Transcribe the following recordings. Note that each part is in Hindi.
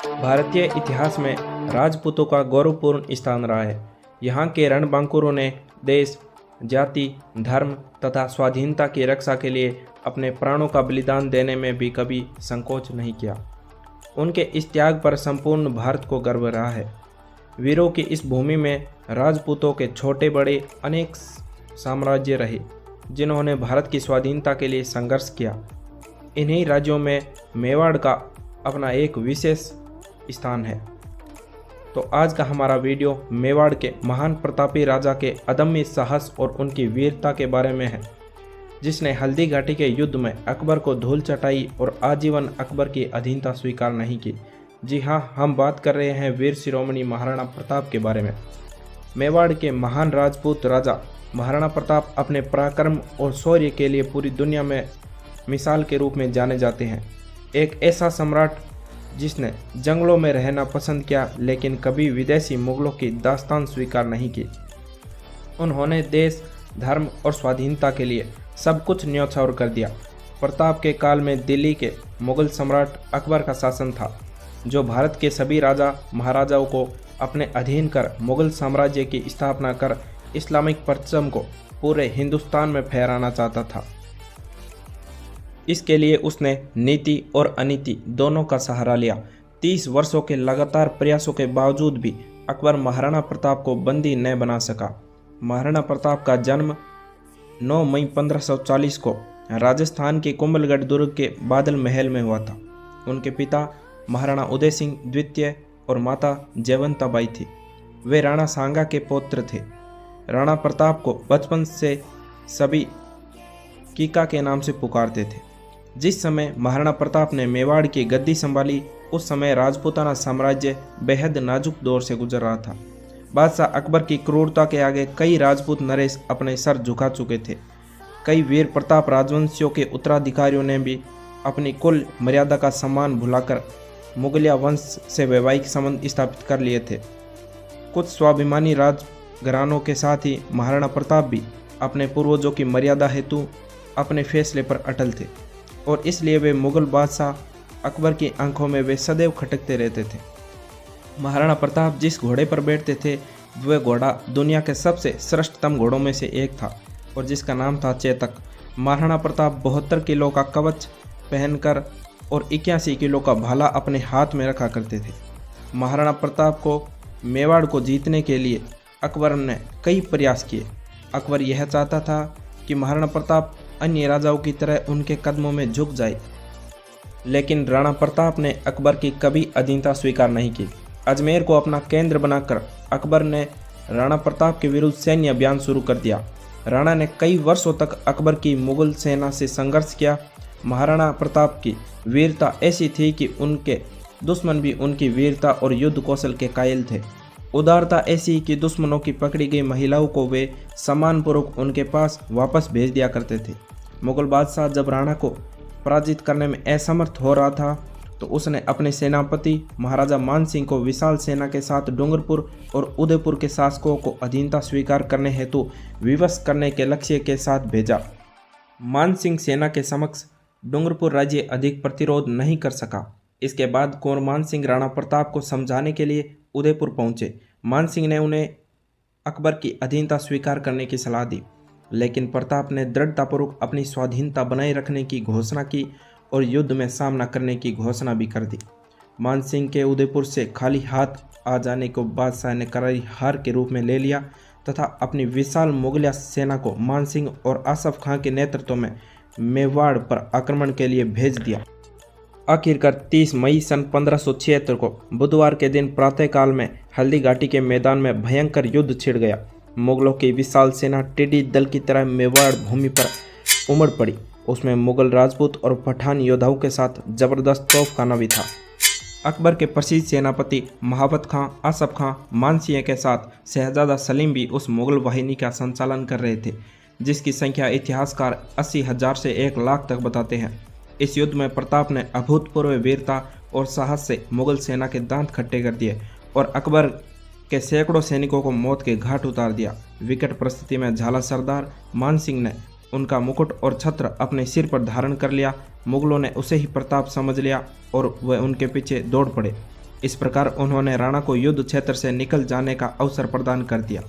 भारतीय इतिहास में राजपूतों का गौरवपूर्ण स्थान रहा है। यहाँ के रणबांकुरों ने देश, जाति, धर्म तथा स्वाधीनता की रक्षा के लिए अपने प्राणों का बलिदान देने में भी कभी संकोच नहीं किया। उनके इस त्याग पर संपूर्ण भारत को गर्व रहा है। वीरों की इस भूमि में राजपूतों के छोटे बड़े अनेक साम्राज्य रहे, जिन्होंने भारत की स्वाधीनता के लिए संघर्ष किया। इन्हीं राज्यों में मेवाड़ का अपना एक विशेष स्थान है। तो आज का हमारा वीडियो मेवाड़ के महान प्रतापी राजा के अदम्य साहस और उनकी वीरता के बारे में है, जिसने हल्दी घाटी के युद्ध में अकबर को धूल चटाई और आजीवन अकबर की अधीनता स्वीकार नहीं की। जी हाँ, हम बात कर रहे हैं वीर शिरोमणि महाराणा प्रताप के बारे में। मेवाड़ के महान राजपूत राजा महाराणा प्रताप अपने पराक्रम और शौर्य के लिए पूरी दुनिया में मिसाल के रूप में जाने जाते हैं। एक ऐसा सम्राट जिसने जंगलों में रहना पसंद किया, लेकिन कभी विदेशी मुगलों की दास्तान स्वीकार नहीं की। उन्होंने देश, धर्म और स्वाधीनता के लिए सब कुछ न्यौछावर कर दिया। प्रताप के काल में दिल्ली के मुगल सम्राट अकबर का शासन था, जो भारत के सभी राजा महाराजाओं को अपने अधीन कर मुगल साम्राज्य की स्थापना कर इस्लामिक परचम को पूरे हिंदुस्तान में फहराना चाहता था। इसके लिए उसने नीति और अनीति दोनों का सहारा लिया। 30 वर्षों के लगातार प्रयासों के बावजूद भी अकबर महाराणा प्रताप को बंदी न बना सका। महाराणा प्रताप का जन्म 9 मई 1540 को राजस्थान के कुंभलगढ़ दुर्ग के बादल महल में हुआ था। उनके पिता महाराणा उदय सिंह द्वितीय और माता जयवंताबाई थी। वे राणा सांगा के पौत्र थे। राणा प्रताप को बचपन से सभी कीका के नाम से पुकारते थे। जिस समय महाराणा प्रताप ने मेवाड़ की गद्दी संभाली, उस समय राजपूताना साम्राज्य बेहद नाजुक दौर से गुजर रहा था। बादशाह अकबर की क्रूरता के आगे कई राजपूत नरेश अपने सर झुका चुके थे। कई वीर प्रताप राजवंशियों के उत्तराधिकारियों ने भी अपनी कुल मर्यादा का सम्मान भुलाकर मुगलिया वंश से वैवाहिक संबंध स्थापित कर लिए थे। कुछ स्वाभिमानी राजघरानों के साथ ही महाराणा प्रताप भी अपने पूर्वजों की मर्यादा हेतु अपने फैसले पर अटल थे, और इसलिए वे मुगल बादशाह अकबर की आंखों में वे सदैव खटकते रहते थे। महाराणा प्रताप जिस घोड़े पर बैठते थे, वह घोड़ा दुनिया के सबसे श्रेष्ठतम घोड़ों में से एक था, और जिसका नाम था चेतक। महाराणा प्रताप 72 किलो का कवच पहनकर और 81 किलो का भाला अपने हाथ में रखा करते थे। महाराणा प्रताप को मेवाड़ को जीतने के लिए अकबर ने कई प्रयास किए। अकबर यह चाहता था कि महाराणा प्रताप अन्य राजाओं की तरह उनके कदमों में झुक जाए, लेकिन राणा प्रताप ने अकबर की कभी अधीनता स्वीकार नहीं की। अजमेर को अपना केंद्र बनाकर अकबर ने राणा प्रताप के विरुद्ध सैन्य अभियान शुरू कर दिया। राणा ने कई वर्षों तक अकबर की मुगल सेना से संघर्ष किया। महाराणा प्रताप की वीरता ऐसी थी कि उनके दुश्मन भी उनकी वीरता और युद्ध कौशल के कायल थे। उदारता ऐसी कि दुश्मनों की पकड़ी गई महिलाओं को वे सम्मानपूर्वक उनके पास वापस भेज दिया करते थे। मुगल बादशाह जब राणा को पराजित करने में असमर्थ हो रहा था, तो उसने अपने सेनापति महाराजा मान सिंह को विशाल सेना के साथ डूंगरपुर और उदयपुर के शासकों को अधीनता स्वीकार करने हेतु विवश करने के लक्ष्य के साथ भेजा। मान सिंह सेना के समक्ष डूंगरपुर राज्य अधिक प्रतिरोध नहीं कर सका। इसके बाद कुंवर मान सिंह राणा प्रताप को समझाने के लिए उदयपुर पहुंचे। मान सिंह ने उन्हें अकबर की अधीनता स्वीकार करने की सलाह दी, लेकिन प्रताप ने दृढ़तापूर्वक अपनी स्वाधीनता बनाए रखने की घोषणा की और युद्ध में सामना करने की घोषणा भी कर दी। मान सिंह के उदयपुर से खाली हाथ आ जाने को बादशाह ने करारी हार के रूप में ले लिया तथा अपनी विशाल मुगलिया सेना को मान सिंह और आसफ खां के नेतृत्व में मेवाड़ पर आक्रमण के लिए भेज दिया। आखिरकार 30 मई सन 1576 को बुधवार के दिन प्रातःकाल में हल्दी घाटी के मैदान में भयंकर युद्ध छिड़ गया। मुगलों की विशाल सेना टिड्डी दल की तरह मेवाड़ भूमि पर उमड़ पड़ी। उसमें मुगल राजपूत और पठान योद्धाओं के साथ जबरदस्त तोपखाना भी था। अकबर के प्रसिद्ध सेनापति महाबत खां, आसफ खां, मानसिंह के साथ शहजादा सलीम भी उस मुगल वाहिनी का संचालन कर रहे थे, जिसकी संख्या इतिहासकार 80,000 से 1 लाख तक बताते हैं। इस युद्ध में प्रताप ने अभूतपूर्व वीरता और साहस से मुगल सेना के दांत खट्टे कर दिए और अकबर के सैकड़ों सैनिकों को मौत के घाट उतार दिया। विकट परिस्थिति में झाला सरदार मान सिंह ने उनका मुकुट और छत्र अपने सिर पर धारण कर लिया। मुगलों ने उसे ही प्रताप समझ लिया और वह उनके पीछे दौड़ पड़े। इस प्रकार उन्होंने राणा को युद्ध क्षेत्र से निकल जाने का अवसर प्रदान कर दिया।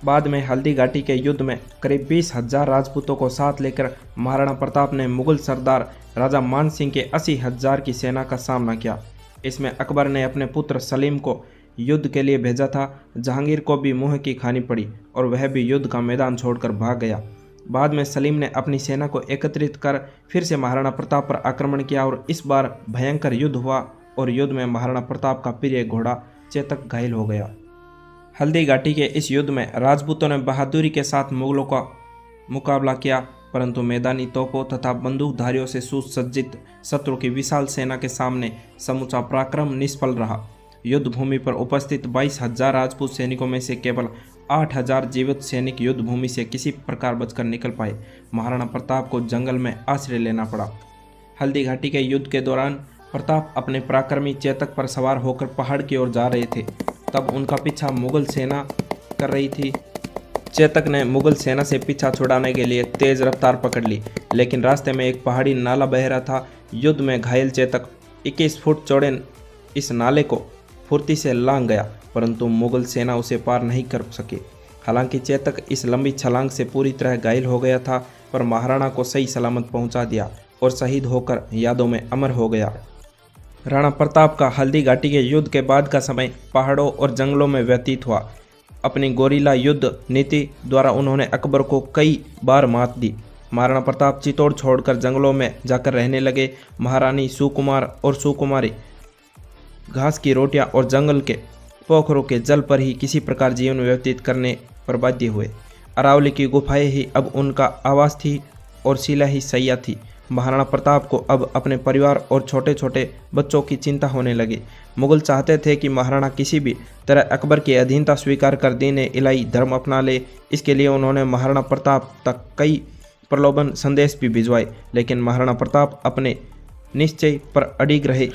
बाद में हल्दी घाटी के युद्ध में करीब 20,000 राजपूतों को साथ लेकर महाराणा प्रताप ने मुगल सरदार राजा मान सिंह के 80,000 की सेना का सामना किया। इसमें अकबर ने अपने पुत्र सलीम को युद्ध के लिए भेजा था। जहांगीर को भी मुंह की खानी पड़ी और वह भी युद्ध का मैदान छोड़कर भाग गया। बाद में सलीम ने अपनी सेना को एकत्रित कर फिर से महाराणा प्रताप पर आक्रमण किया और इस बार भयंकर युद्ध हुआ और युद्ध में महाराणा प्रताप का प्रिय घोड़ा चेतक घायल हो गया। हल्दी घाटी के इस युद्ध में राजपूतों ने बहादुरी के साथ मुगलों का मुकाबला किया, परंतु मैदानी तोपों तथा बंदूकधारियों से सुसज्जित शत्रु की विशाल सेना के सामने समूचा पराक्रम निष्फल रहा। युद्ध भूमि पर उपस्थित 22,000 राजपूत सैनिकों में से केवल 8,000 जीवित सैनिक युद्ध भूमि से किसी प्रकार बचकर निकल पाए। महाराणा प्रताप को जंगल में आश्रय लेना पड़ा। हल्दी घाटी के युद्ध के दौरान प्रताप अपने पराक्रमी चेतक पर सवार होकर पहाड़ की ओर जा रहे थे। तब उनका पीछा मुगल सेना कर रही थी। चेतक ने मुगल सेना से पीछा छुड़ाने के लिए तेज रफ्तार पकड़ ली, लेकिन रास्ते में एक पहाड़ी नाला बह रहा था। युद्ध में घायल चेतक 21 फुट चौड़े इस नाले को फुर्ती से लांघ गया, परंतु मुगल सेना उसे पार नहीं कर सकी। हालांकि चेतक इस लंबी छलांग से पूरी तरह घायल हो गया था, पर महाराणा को सही सलामत पहुंचा दिया और शहीद होकर यादों में अमर हो गया। राणा प्रताप का हल्दी घाटी के युद्ध के बाद का समय पहाड़ों और जंगलों में व्यतीत हुआ। अपनी गोरीला युद्ध नीति द्वारा उन्होंने अकबर को कई बार मात दी। महाराणा प्रताप चित्तौड़ छोड़कर जंगलों में जाकर रहने लगे। महारानी सुकुमार और सुकुमारी घास की रोटियां और जंगल के पोखरों के जल पर ही किसी प्रकार जीवन व्यतीत करने पर बाध्य हुए। अरावली की गुफाएं ही अब उनका आवास थी और शिला ही सैया थी। महाराणा प्रताप को अब अपने परिवार और छोटे छोटे बच्चों की चिंता होने लगी। मुगल चाहते थे कि महाराणा किसी भी तरह अकबर की अधीनता स्वीकार कर दीन इलाही धर्म अपना ले। इसके लिए उन्होंने महाराणा प्रताप तक कई प्रलोभन संदेश भी भिजवाए, लेकिन महाराणा प्रताप अपने निश्चय पर अडिग रहे।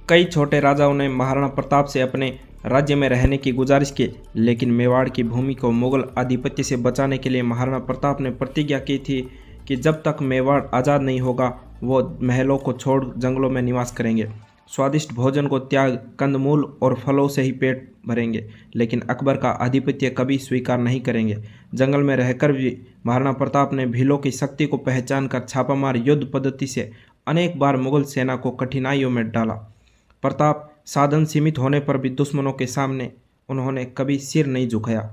कई छोटे राजाओं ने महाराणा प्रताप से अपने राज्य में रहने की गुजारिश की, लेकिन मेवाड़ की भूमि को मुगल आधिपत्य से बचाने के लिए महाराणा प्रताप ने प्रतिज्ञा की थी कि जब तक मेवाड़ आज़ाद नहीं होगा वो महलों को छोड़ जंगलों में निवास करेंगे, स्वादिष्ट भोजन को त्याग कंदमूल और फलों से ही पेट भरेंगे, लेकिन अकबर का आधिपत्य कभी स्वीकार नहीं करेंगे। जंगल में रहकर भी महाराणा प्रताप ने भीलों की शक्ति को पहचान कर छापामार युद्ध पद्धति से अनेक बार मुगल सेना को कठिनाइयों में डाला। प्रताप साधन सीमित होने पर भी दुश्मनों के सामने उन्होंने कभी सिर नहीं झुकाया।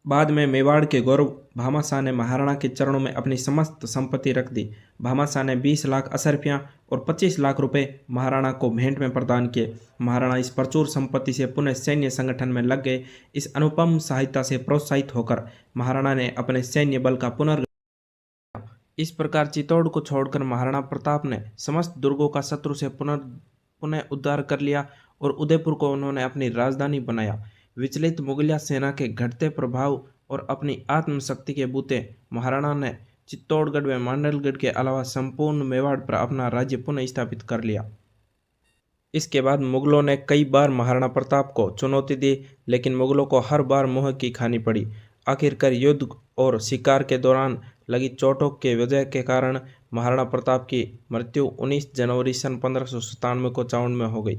बाद में मेवाड़ के गौरव भामाशाह ने महाराणा के चरणों में अपनी समस्त संपत्ति रख दी। भामाशाह ने 20 लाख असरफियाँ और 25 लाख रुपए महाराणा को भेंट में प्रदान किए। महाराणा इस प्रचुर संपत्ति से पुनः सैन्य संगठन में लग गए। इस अनुपम सहायता से प्रोत्साहित होकर महाराणा ने अपने सैन्य बल का पुनर्गठन। इस प्रकार चित्तौड़ को छोड़कर महाराणा प्रताप ने समस्त दुर्गों का शत्रु से पुनः उद्धार कर लिया और उदयपुर को उन्होंने अपनी राजधानी बनाया। विचलित मुगलिया सेना के घटते प्रभाव और अपनी आत्मशक्ति के बूते महाराणा ने चित्तौड़गढ़ व मांडलगढ़ के अलावा संपूर्ण मेवाड़ पर अपना राज्य पुनः स्थापित कर लिया। इसके बाद मुगलों ने कई बार महाराणा प्रताप को चुनौती दी, लेकिन मुगलों को हर बार मुंह की खानी पड़ी। आखिरकार युद्ध और शिकार के दौरान लगी चोटों के वजह के कारण महाराणा प्रताप की मृत्यु 19 जनवरी सन 1597 को चावंड में हो गई।